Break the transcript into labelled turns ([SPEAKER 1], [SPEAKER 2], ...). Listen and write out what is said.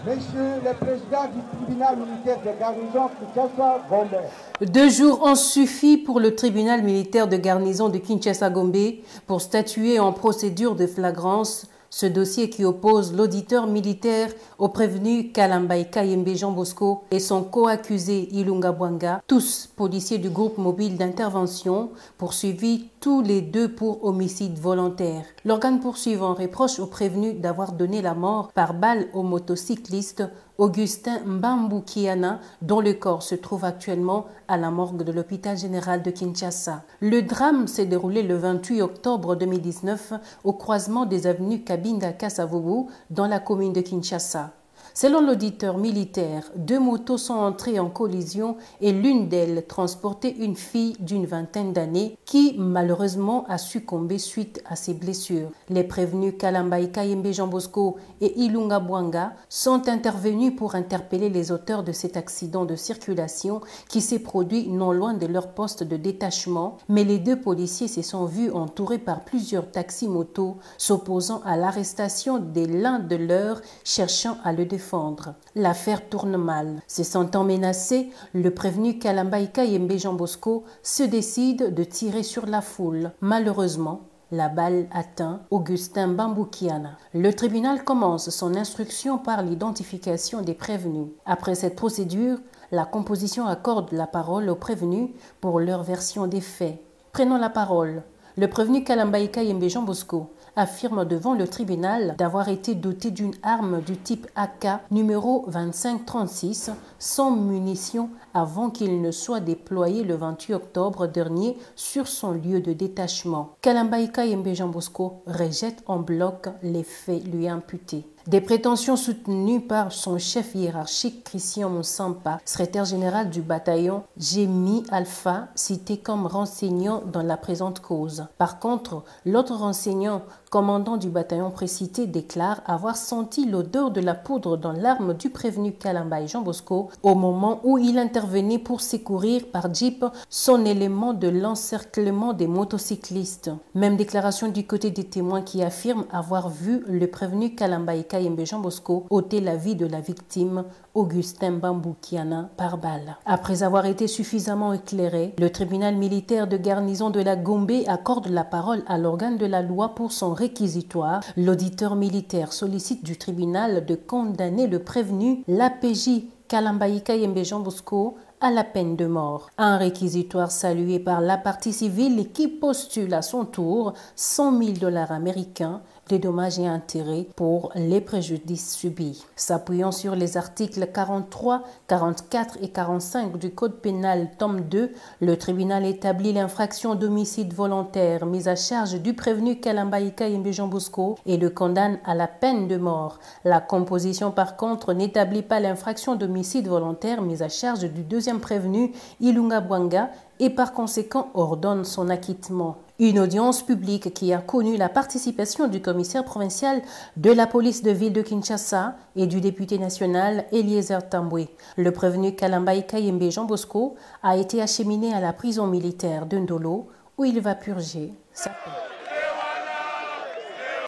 [SPEAKER 1] Monsieur le Président du tribunal militaire de garnison Kinshasa-Gombe.
[SPEAKER 2] 2 jours ont suffi pour le tribunal militaire de garnison de Kinshasa-Gombe pour statuer en procédure de flagrance. Ce dossier qui oppose l'auditeur militaire au prévenu Kalambaye Kayembe Jean Bosco et son co-accusé Ilunga Bwanga, tous policiers du groupe mobile d'intervention, poursuivis tous les deux pour homicide volontaire. L'organe poursuivant reproche au prévenu d'avoir donné la mort par balle au motocycliste Augustin Mbambu-Kiana, dont le corps se trouve actuellement à la morgue de l'hôpital général de Kinshasa. Le drame s'est déroulé le 28 octobre 2019 au croisement des avenues Kabinda-Kasavubu dans la commune de Kinshasa. Selon l'auditeur militaire, 2 motos sont entrées en collision et l'une d'elles transportait une fille d'une vingtaine d'années qui malheureusement a succombé suite à ses blessures. Les prévenus Kalambaye Kayembe Jean Bosco et Ilunga Bwanga sont intervenus pour interpeller les auteurs de cet accident de circulation qui s'est produit non loin de leur poste de détachement, mais les 2 policiers se sont vus entourés par plusieurs taxis-motos s'opposant à l'arrestation de l'un de leurs cherchant à le défendre. L'affaire tourne mal. Se sentant menacé, le prévenu Kalambaye Kayembe Jean Bosco se décide de tirer sur la foule. Malheureusement, la balle atteint Augustin Mbambu-Kiana. Le tribunal commence son instruction par l'identification des prévenus. Après cette procédure, la composition accorde la parole aux prévenus pour leur version des faits. Prenons la parole. Le prévenu Kalambaye Kayembe Jean Bosco affirme devant le tribunal d'avoir été doté d'une arme du type AK numéro 2536 sans munitions avant qu'il ne soit déployé le 28 octobre dernier sur son lieu de détachement. Kalambaye Kayembe Jean Bosco rejette en bloc les faits lui imputés. Des prétentions soutenues par son chef hiérarchique Christian Monsampa, secrétaire général du bataillon Gémi Alpha, cité comme renseignant dans la présente cause. Par contre, l'autre renseignant, commandant du bataillon précité, déclare avoir senti l'odeur de la poudre dans l'arme du prévenu Kalambaye Jean Bosco au moment où il intervenait pour secourir par jeep son élément de l'encerclement des motocyclistes. Même déclaration du côté des témoins qui affirment avoir vu le prévenu Kalambaye Kayembe Jean Bosco ôter la vie de la victime Augustin Mbambu-Kiana par balle. Après avoir été suffisamment éclairé, le tribunal militaire de garnison de la Gombe accorde la parole à l'organe de la loi pour son réquisitoire. L'auditeur militaire sollicite du tribunal de condamner le prévenu, l'APJ Kalambaye Kayembe Jean Bosco, à la peine de mort. Un réquisitoire salué par la partie civile qui postule à son tour 100 000 $ américains de dommages et intérêts pour les préjudices subis. S'appuyant sur les articles 43, 44 et 45 du Code pénal tome 2, le tribunal établit l'infraction d'homicide volontaire mise à charge du prévenu Kalambaye Kayembe Jean Bosco et le condamne à la peine de mort. La composition par contre n'établit pas l'infraction d'homicide volontaire mise à charge du deuxième prévenu Ilunga Bwanga et par conséquent ordonne son acquittement. Une audience publique qui a connu la participation du commissaire provincial de la police de ville de Kinshasa et du député national Eliezer Tambwe. Le prévenu Kalambaye Kayembe Jean Bosco a été acheminé à la prison militaire de Ndolo où il va purger sa peine.